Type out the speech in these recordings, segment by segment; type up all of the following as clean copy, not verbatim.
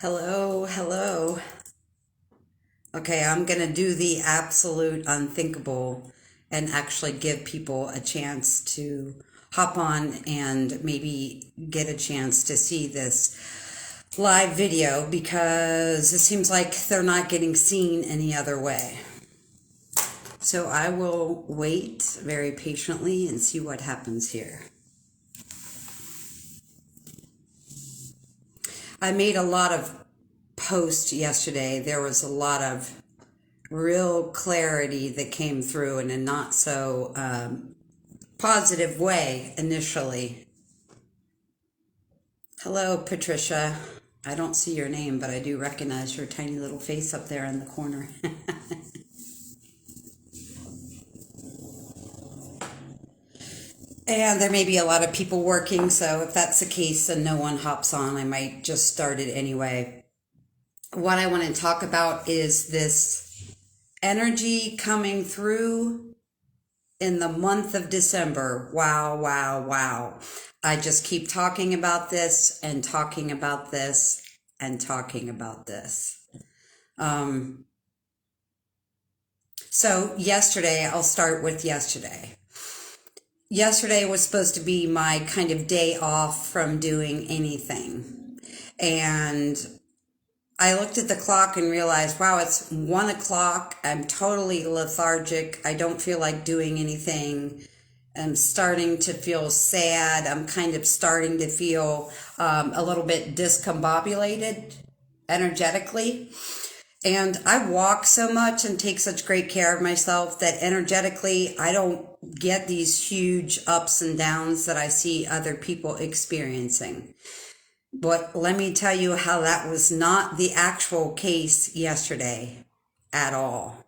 Hello, hello. Okay, I'm going to do the absolute unthinkable and actually give people a chance to hop on and maybe get a chance to see this live video because it seems like they're not getting seen any other way. So I will wait very patiently and see what happens here. I made a lot of posts yesterday. There was a lot of real clarity that came through in a not so positive way initially. Hello, Patricia. I don't see your name, but I do recognize your tiny little face up there in the corner. And there may be a lot of people working, so if that's the case and no one hops on, I might just start it anyway. What I want to talk about is this energy coming through in the month of December. Wow, wow, wow. I just keep talking about this and talking about this and talking about this. So yesterday, I'll start with yesterday. Yesterday was supposed to be my kind of day off from doing anything. And I looked at the clock and realized, wow, it's 1 o'clock. I'm totally lethargic. I don't feel like doing anything. I'm starting to feel sad. I'm kind of starting to feel a little bit discombobulated energetically. And I walk so much and take such great care of myself that energetically I don't get these huge ups and downs that I see other people experiencing. But let me tell you how that was not the actual case yesterday at all.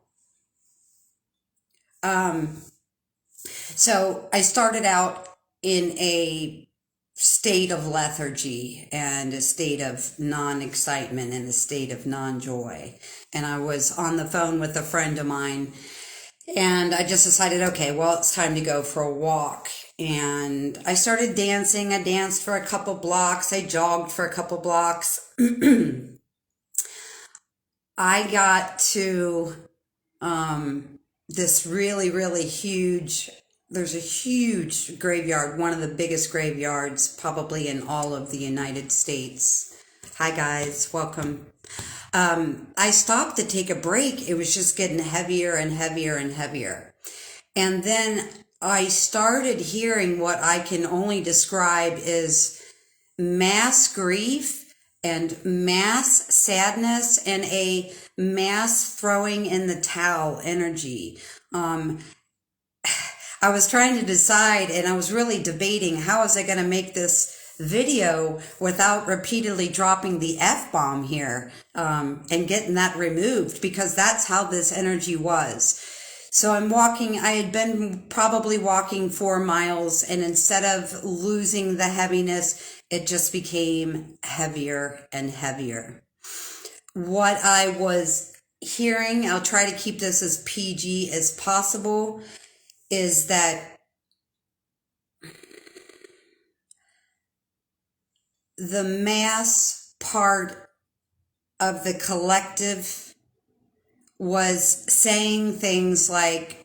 So I started out in a state of lethargy and a state of non-excitement and a state of non-joy. And I was on the phone with a friend of mine and I just decided, okay, well, it's time to go for a walk. And I started dancing. I danced for a couple blocks. I jogged for a couple blocks. I got to this really, really huge, there's a huge graveyard, one of the biggest graveyards probably in all of the United States. Hi guys, welcome. I stopped to take a break. It was just getting heavier and heavier and heavier. And then I started hearing what I can only describe as mass grief and mass sadness and a mass throwing in the towel energy. I was trying to decide and I was really debating how was I going to make this video without repeatedly dropping the F-bomb here and getting that removed, because that's how this energy was. So I'm walking, I had been probably walking 4 miles, and instead of losing the heaviness, it just became heavier and heavier. What I was hearing, I'll try to keep this as PG as possible, is that the mass part of the collective was saying things like,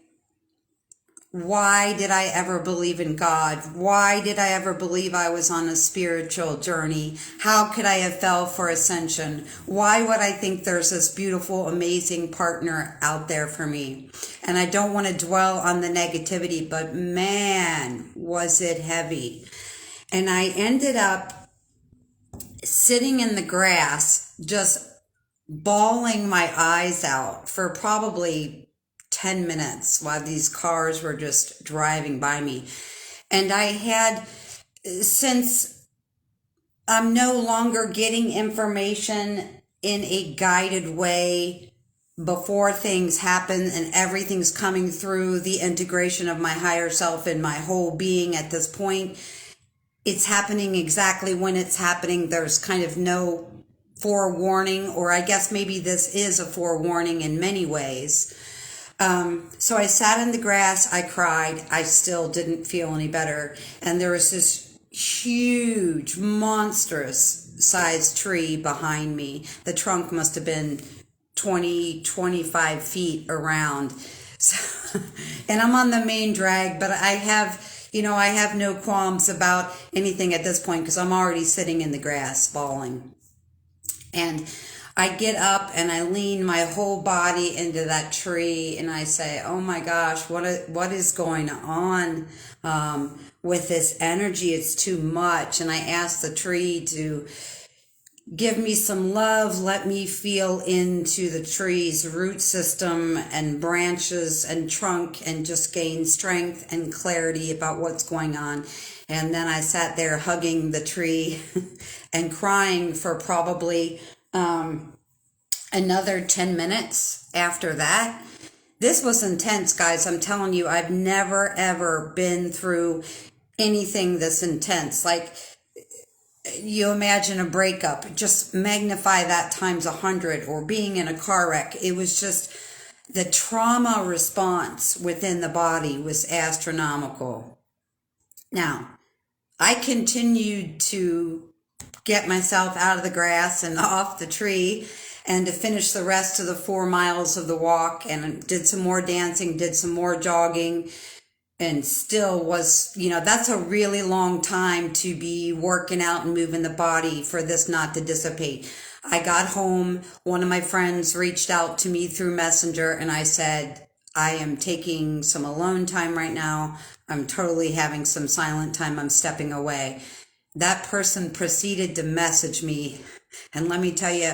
why did I ever believe in God? Why did I ever believe I was on a spiritual journey? How could I have fell for ascension? Why would I think there's this beautiful, amazing partner out there for me? And I don't want to dwell on the negativity, but man, was it heavy. And I ended up sitting in the grass, just bawling my eyes out for probably 10 minutes while these cars were just driving by me. And I had, since I'm no longer getting information in a guided way before things happen and everything's coming through the integration of my higher self and my whole being at this point, it's happening exactly when it's happening. There's kind of no forewarning, or I guess maybe this is a forewarning in many ways. So I sat in the grass, I cried, I still didn't feel any better. And there was this huge, monstrous sized tree behind me. The trunk must have been 25 feet around. So, and I'm on the main drag, but I have no qualms about anything at this point because I'm already sitting in the grass bawling. And I get up and I lean my whole body into that tree and I say, oh my gosh, what is going on with this energy? It's too much. And I ask the tree to give me some love, let me feel into the tree's root system and branches and trunk and just gain strength and clarity about what's going on. And then I sat there hugging the tree and crying for probably another 10 minutes after that. This was intense, guys. I'm telling you, I've never, ever been through anything this intense. Like, you imagine a breakup, just magnify that times 100, or being in a car wreck. It was just, the trauma response within the body was astronomical. Now, I continued to get myself out of the grass and off the tree and to finish the rest of the 4 miles of the walk, and did some more dancing, did some more jogging, and still was, that's a really long time to be working out and moving the body for this not to dissipate. I got home, one of my friends reached out to me through Messenger, and I said, I am taking some alone time right now. I'm totally having some silent time. I'm stepping away. That person proceeded to message me, and let me tell you,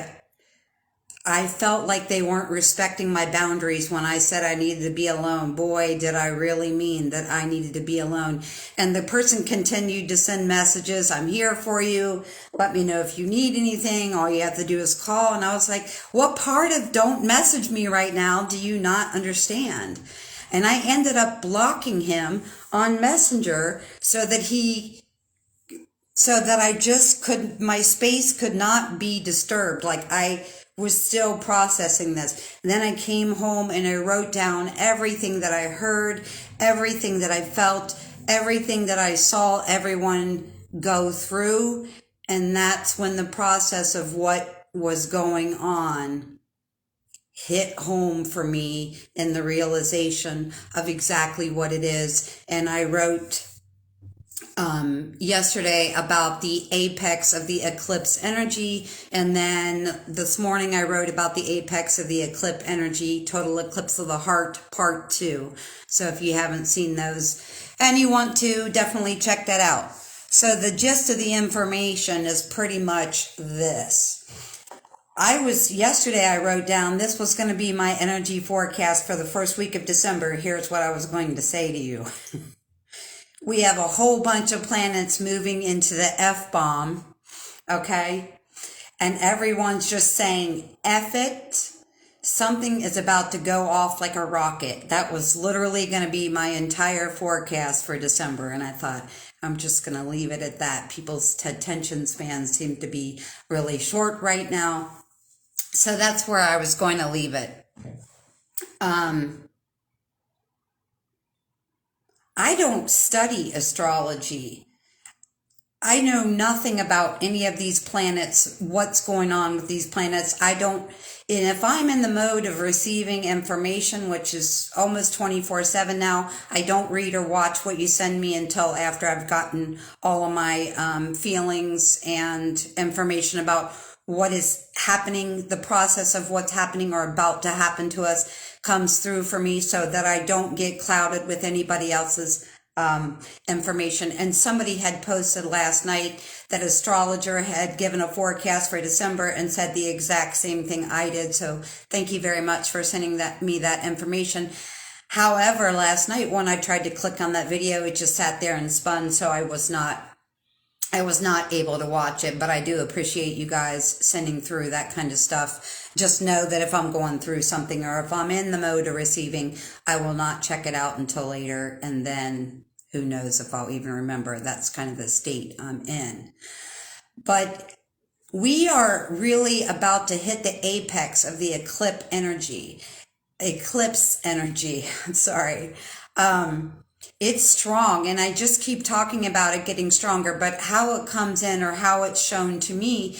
I felt like they weren't respecting my boundaries when I said I needed to be alone. Boy, did I really mean that I needed to be alone. And the person continued to send messages. I'm here for you. Let me know if you need anything. All you have to do is call. And I was like, what part of don't message me right now do you not understand? And I ended up blocking him on Messenger so that I just couldn't, my space could not be disturbed. Like, I was still processing this. And then I came home and I wrote down everything that I heard, everything that I felt, everything that I saw everyone go through. And that's when the process of what was going on hit home for me in the realization of exactly what it is. And I wrote yesterday about the apex of the eclipse energy, and then this morning I wrote about the apex of the eclipse energy, total eclipse of the heart, part 2. So if you haven't seen those and you want to, definitely check that out. So the gist of the information is pretty much this. Yesterday I wrote down this was going to be my energy forecast for the first week of December. Here's what I was going to say to you. We have a whole bunch of planets moving into the F-bomb, okay? And everyone's just saying, F it. Something is about to go off like a rocket. That was literally going to be my entire forecast for December. And I thought, I'm just going to leave it at that. People's attention spans seem to be really short right now. So that's where I was going to leave it. I don't study astrology. I know nothing about any of these planets, what's going on with these planets. And if I'm in the mode of receiving information, which is almost 24/7 now, I don't read or watch what you send me until after I've gotten all of my feelings and information about what is happening, the process of what's happening or about to happen to us comes through for me, so that I don't get clouded with anybody else's information. And somebody had posted last night that astrologer had given a forecast for December and said the exact same thing I did. So thank you very much for sending me that information. However, last night when I tried to click on that video, it just sat there and spun, so I was not able to watch it, but I do appreciate you guys sending through that kind of stuff. Just know that if I'm going through something or if I'm in the mode of receiving, I will not check it out until later, and then who knows if I'll even remember. That's kind of the state I'm in. But we are really about to hit the apex of the eclipse energy. Sorry. it's strong, and I just keep talking about it getting stronger, but how it comes in, or how it's shown to me,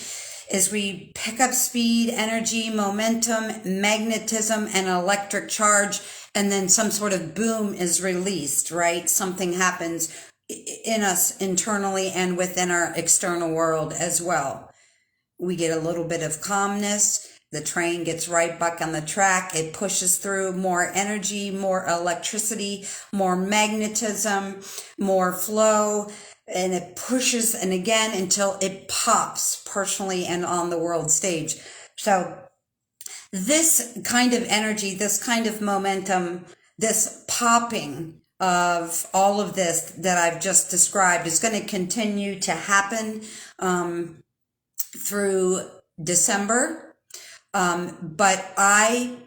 is we pick up speed, energy, momentum, magnetism, and electric charge, and then some sort of boom is released, right? Something happens in us internally and within our external world as well. We get a little bit of calmness. The train gets right back on the track. It pushes through more energy, more electricity, more magnetism, more flow, and it pushes and again until it pops personally and on the world stage. So this kind of energy, this kind of momentum, this popping of all of this that I've just described is going to continue to happen through December. But I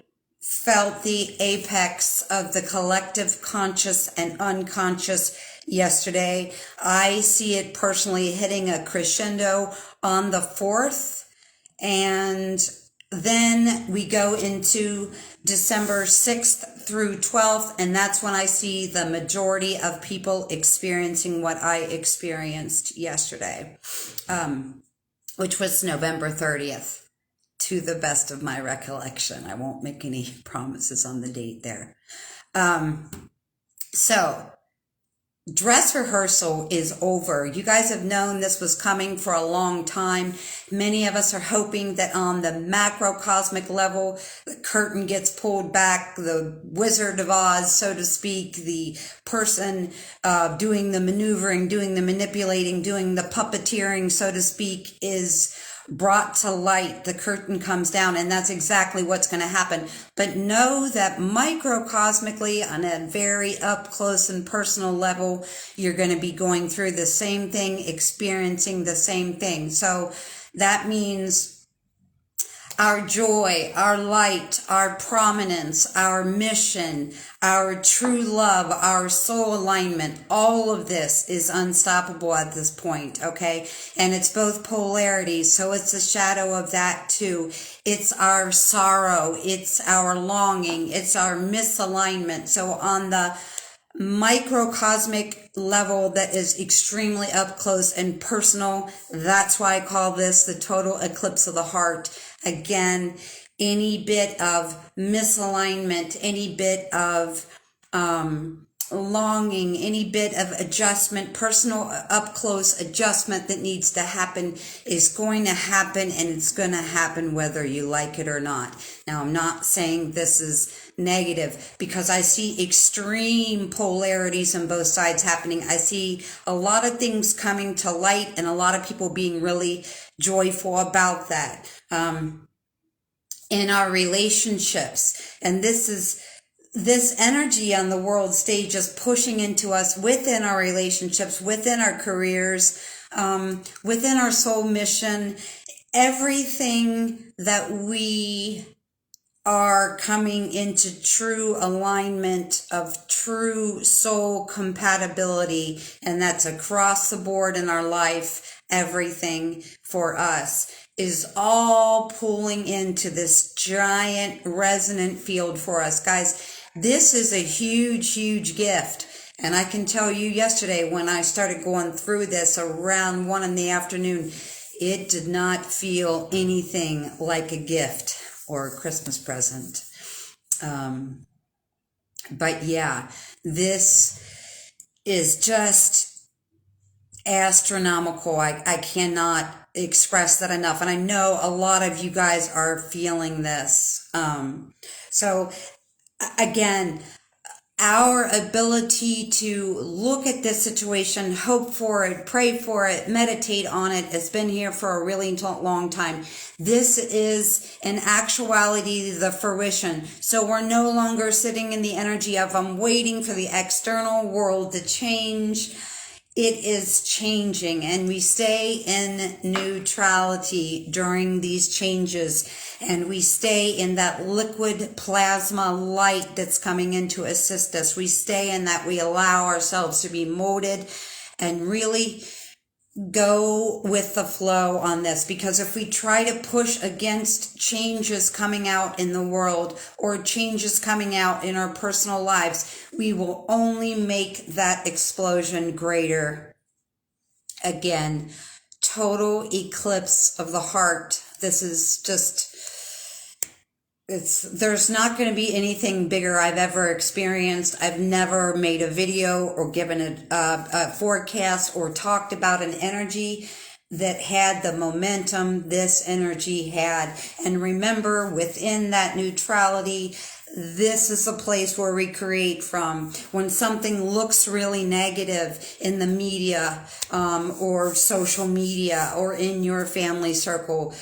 felt the apex of the collective conscious and unconscious yesterday. I see it personally hitting a crescendo on the 4th. And then we go into December 6th through 12th. And that's when I see the majority of people experiencing what I experienced yesterday, which was November 30th. To the best of my recollection. I won't make any promises on the date there. So dress rehearsal is over. You guys have known this was coming for a long time. Many of us are hoping that on the macrocosmic level, the curtain gets pulled back, the Wizard of Oz, so to speak, the person doing the maneuvering, doing the manipulating, doing the puppeteering, so to speak, is brought to light. The curtain comes down, and that's exactly what's going to happen. But know that microcosmically, on a very up close and personal level, you're going to be going through the same thing, experiencing the same thing. So that means our joy, our light, our prominence, our mission, our true love, our soul alignment, all of this is unstoppable at this point, okay? And it's both polarities, so it's a shadow of that too. It's our sorrow, it's our longing, it's our misalignment. So on the microcosmic level that is extremely up close and personal, that's why I call this the total eclipse of the heart. Again, any bit of misalignment, any bit of longing, any bit of adjustment, personal up close adjustment that needs to happen is going to happen, and it's going to happen whether you like it or not. Now, I'm not saying this is negative, because I see extreme polarities on both sides happening. I see a lot of things coming to light and a lot of people being really joyful about that in our relationships. And this energy on the world stage is pushing into us within our relationships, within our careers, within our soul mission, everything that we are coming into true alignment of true soul compatibility. And that's across the board in our life. Everything for us is all pulling into this giant resonant field for us. Guys, this is a huge, huge gift. And I can tell you yesterday when I started going through this around 1 p.m, it did not feel anything like a gift or a Christmas present. But yeah, this is just astronomical. I cannot express that enough. And I know a lot of you guys are feeling this. So again, our ability to look at this situation, hope for it, pray for it, meditate on it has been here for a really long time. This is in actuality the fruition. So we're no longer sitting in the energy of I'm waiting for the external world to change. It is changing, and we stay in neutrality during these changes, and we stay in that liquid plasma light that's coming in to assist us. We stay in that. We allow ourselves to be molded and really go with the flow on this, because if we try to push against changes coming out in the world or changes coming out in our personal lives, we will only make that explosion greater. Again, total eclipse of the heart. This is just, there's not going to be anything bigger I've ever experienced. I've never made a video or given a forecast or talked about an energy that had the momentum this energy had. And remember, within that neutrality, this is a place where we create from. When something looks really negative in the media, or social media, or in your family circle,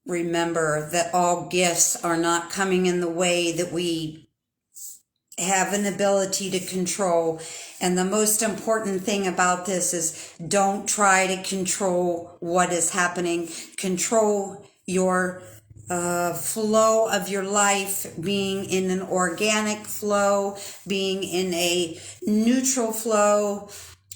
remember that all gifts are not coming in the way that we have an ability to control. And the most important thing about this is, don't try to control what is happening. Control your flow of your life, being in an organic flow, being in a neutral flow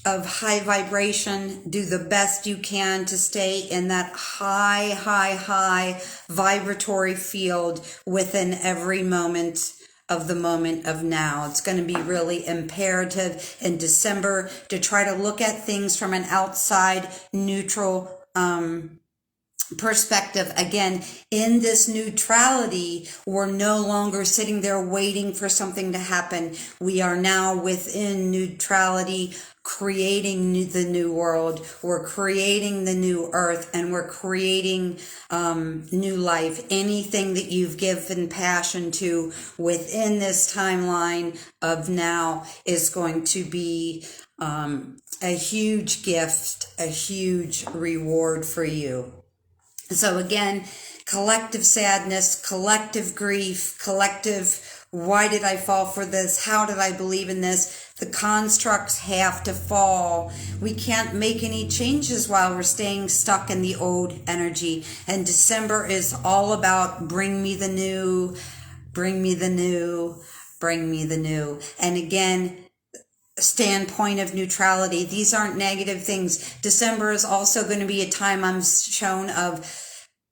of high vibration. Do the best you can to stay in that high vibratory field within every moment of the moment of now. It's going to be really imperative in December to try to look at things from an outside neutral perspective. Again, in this neutrality, we're no longer sitting there waiting for something to happen. We are now within neutrality, creating the new world. We're creating the new earth, and we're creating new life. Anything that you've given passion to within this timeline of now is going to be a huge gift, a huge reward for you. So again, collective sadness, collective grief, collective, why did I fall for this? How did I believe in this? The constructs have to fall. We can't make any changes while we're staying stuck in the old energy. And December is all about bring me the new, bring me the new, bring me the new. And again, standpoint of neutrality. These aren't negative things. December is also going to be a time I'm shown of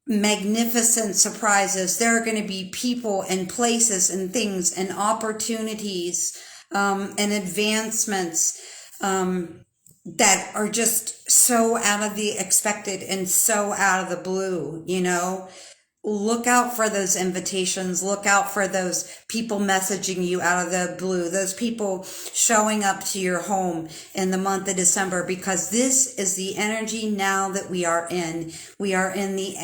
magnificent surprises. There are going to be people and places and things and opportunities and advancements that are just so out of the expected and so out of the blue, you know. Look out for those invitations. Look out for those people messaging you out of the blue, those people showing up to your home in the month of December, because this is the energy now that we are in. We are in the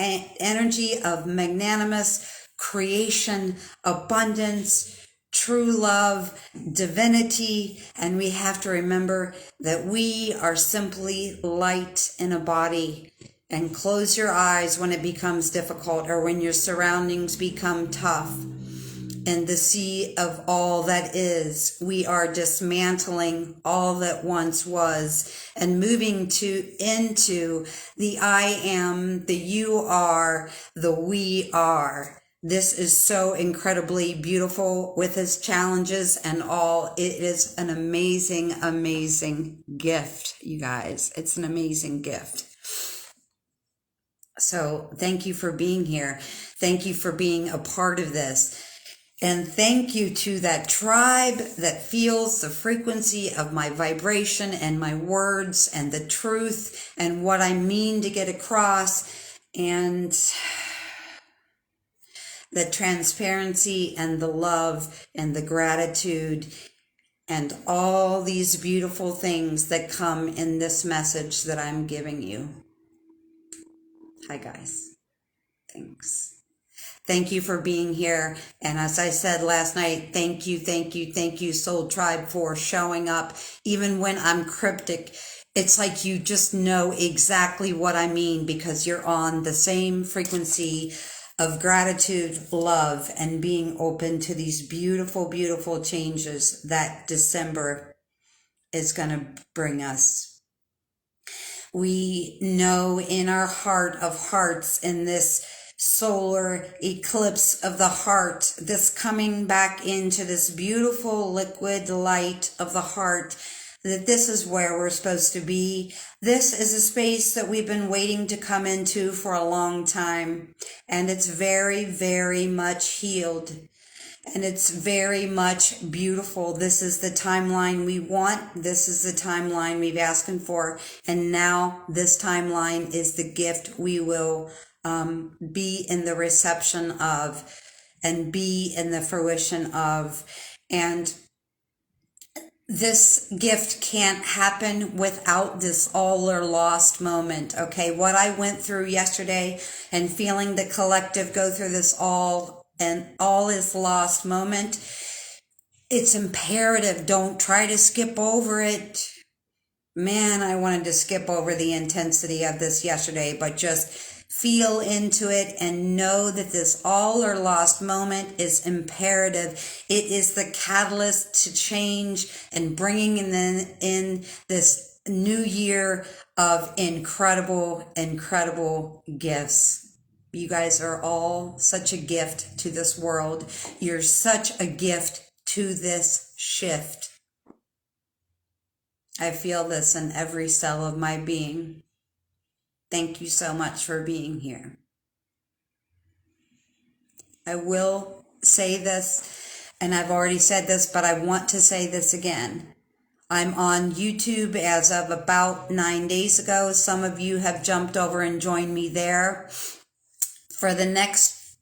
energy of magnanimous creation, abundance, true love, divinity, and we have to remember that we are simply light in a body. And close your eyes when it becomes difficult, or when your surroundings become tough. In the sea of all that is, we are dismantling all that once was and moving into the I am, the you are, the we are. This is so incredibly beautiful with its challenges and all. It is an amazing, amazing gift, you guys. It's an amazing gift. So thank you for being here. Thank you for being a part of this. And thank you to that tribe that feels the frequency of my vibration and my words and the truth and what I mean to get across, and the transparency and the love and the gratitude and all these beautiful things that come in this message that I'm giving you. Hi guys. Thanks. Thank you for being here. And as I said last night, thank you, Soul Tribe, for showing up. Even when I'm cryptic, it's like you just know exactly what I mean, because you're on the same frequency of gratitude, love, and being open to these beautiful, beautiful changes that December is going to bring us. We know in our heart of hearts, in this solar eclipse of the heart, this coming back into this beautiful liquid light of the heart, that this is where we're supposed to be. This is a space that we've been waiting to come into for a long time, and it's very, very much healed. And it's very much beautiful. This is the timeline we want. This is the timeline we've asked for. And now this timeline is the gift we will be in the reception of and be in the fruition of. And this gift can't happen without this all or lost moment. Okay. What I went through yesterday and feeling the collective go through this all is lost moment. It's imperative. Don't try to skip over it. Man, I wanted to skip over the intensity of this yesterday, but just feel into it and know that this all or lost moment is imperative. It is the catalyst to change and bringing in this new year of incredible, incredible gifts. You guys are all such a gift to this world. You're such a gift to this shift. I feel this in every cell of my being. Thank you so much for being here. I will say this, and I've already said this, but I want to say this again. I'm on YouTube as of about 9 days ago. Some of you have jumped over and joined me there. For the next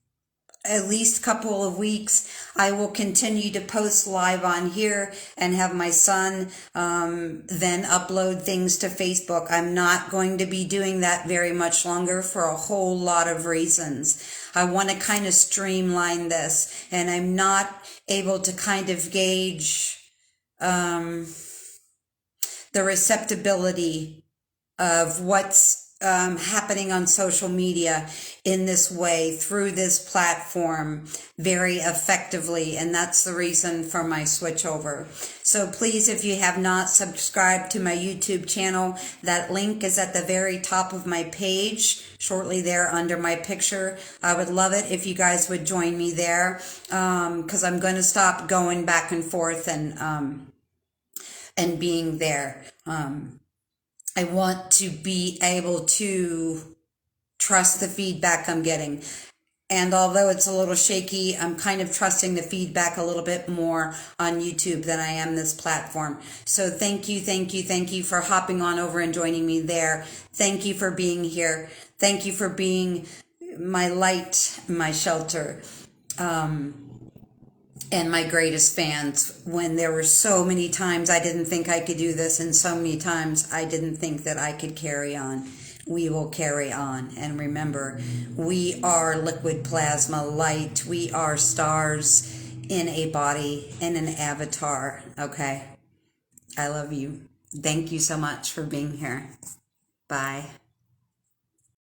at least couple of weeks, I will continue to post live on here and have my son then upload things to Facebook. I'm not going to be doing that very much longer for a whole lot of reasons. I want to kind of streamline this, and I'm not able to kind of gauge the receptibility of what's happening on social media in this way through this platform very effectively. And that's the reason for my switchover. So please, if you have not subscribed to my YouTube channel, that link is at the very top of my page, shortly there under my picture. I would love it if you guys would join me there, because I'm going to stop going back and forth and being there. I want to be able to trust the feedback I'm getting. And although it's a little shaky, I'm kind of trusting the feedback a little bit more on YouTube than I am this platform. So thank you for hopping on over and joining me there. Thank you for being here. Thank you for being my light, my shelter. And my greatest fans, when there were so many times I didn't think I could do this, and so many times I didn't think that I could carry on. We will carry on. And remember, we are liquid plasma light. We are stars in a body, in an avatar. Okay? I love you. Thank you so much for being here. Bye.